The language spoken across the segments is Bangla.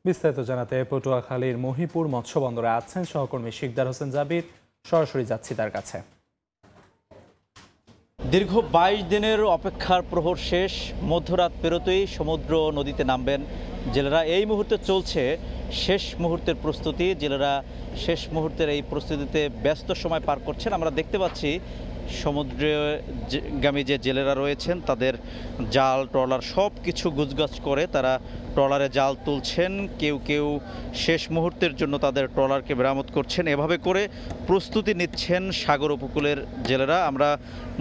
বিস্তারিত জানাতে পটুয়াখালীর মহিপুর মৎস্য বন্দরে আছেন সহকর্মী শিকদার হোসেন জাবির। সরাসরি যাচ্ছি তার কাছে। দীর্ঘ ২২ দিনের অপেক্ষার প্রহর শেষ। মধ্যরাত পেরোতেই সমুদ্র নদীতে নামবেন জেলেরা। এই মুহূর্তে চলছে শেষ মুহূর্তের প্রস্তুতি। জেলেরা শেষ মুহূর্তের এই প্রস্তুতিতে ব্যস্ত সময় পার করছেন। আমরা দেখতে পাচ্ছি সমুদ্রগামী যে জেলেরা রয়েছেন তাদের জাল ট্রলার সব কিছু গুছগাছ করে তারা ট্রলারে জাল তুলছেন। কেউ কেউ শেষ মুহূর্তের জন্য তাদের ট্রলারকে মেরামত করছেন। এভাবে করে প্রস্তুতি নিচ্ছেন সাগর উপকূলের জেলেরা। আমরা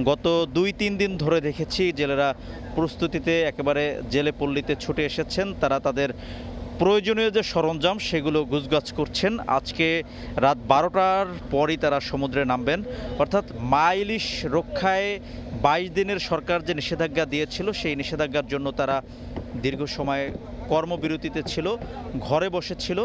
গত ২-৩ দিন ধরে দেখেছি জেলেরা প্রস্তুতিতে একেবারে জেলে পল্লীতে ছুটে এসেছেন। তারা তাদের প্রয়োজনীয় যে সরঞ্জাম সেগুলো গুছগাছ করছেন। আজকে রাত ১২টার পরই তারা সমুদ্রে নামবেন। অর্থাৎ মা ইলিশ রক্ষায় ২২ দিনের সরকার যে নিষেধাজ্ঞা দিয়েছিল সেই নিষেধাজ্ঞার জন্য তারা দীর্ঘ সময় কর্মবিরতিতে ছিল, ঘরে বসেছিল।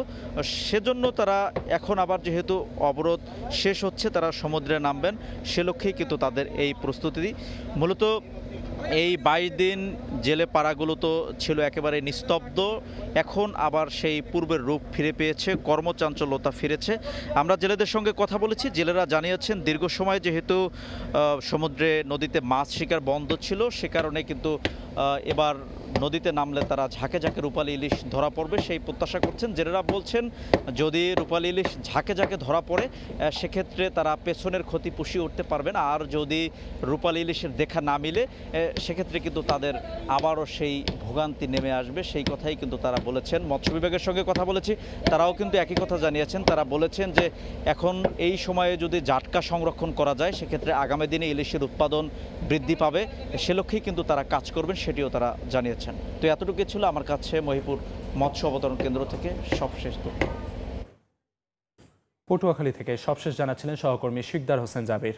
সেজন্য তারা এখন আবার যেহেতু অবরোধ শেষ হচ্ছে তারা সমুদ্রে নামবেন, সে লক্ষ্যেই কিন্তু তাদের এই প্রস্তুতি। মূলত এই ২২ দিন জেলে পাড়াগুলো তো ছিল একেবারে নিস্তব্ধ, এখন আবার সেই পূর্বের রূপ ফিরে পেয়েছে, কর্মচাঞ্চল্যতা ফিরেছে। আমরা জেলেদের সঙ্গে কথা বলেছি। জেলেরা জানিয়েছেন দীর্ঘ সময় যেহেতু সমুদ্রে নদীতে মাছ শিকার বন্ধ ছিল, সে কারণে কিন্তু এবার নদীতে নামলে তারা ঝাঁকে ঝাঁকে রূপালী ইলিশ ধরা পড়বে সেই প্রত্যাশা করছেন। জেলেরা বলছেন যদি রূপালী ইলিশ ঝাঁকে ঝাঁকে ধরা পড়ে সেক্ষেত্রে তারা পেছনের ক্ষতি পুষিয়ে উঠতে পারবেন। আর যদি রূপালী ইলিশের দেখা না মিলে সেক্ষেত্রে কিন্তু তাদের আবারও সেই ভোগান্তি নেমে আসবে, সেই কথাই কিন্তু তারা বলেছেন। মৎস্য বিভাগের সঙ্গে কথা বলেছি, তারাও কিন্তু একই কথা জানিয়েছেন। তারা বলেছেন যে এখন এই সময়ে যদি জাটকা সংরক্ষণ করা যায় সেক্ষেত্রে আগামী দিনে ইলিশের উৎপাদন বৃদ্ধি পাবে, সে লক্ষ্যেই কিন্তু তারা কাজ করবেন, সেটিও তারা জানিয়েছেন। তো এতটুকুই ছিল আমার কাছে মহিপুর মৎস্য অবতরণ কেন্দ্র থেকে সবশেষ তথ্য। পটুয়াখালী থেকে সবশেষ জানাচ্ছিলেন সহকর্মী শিকদার হোসেন জাবির।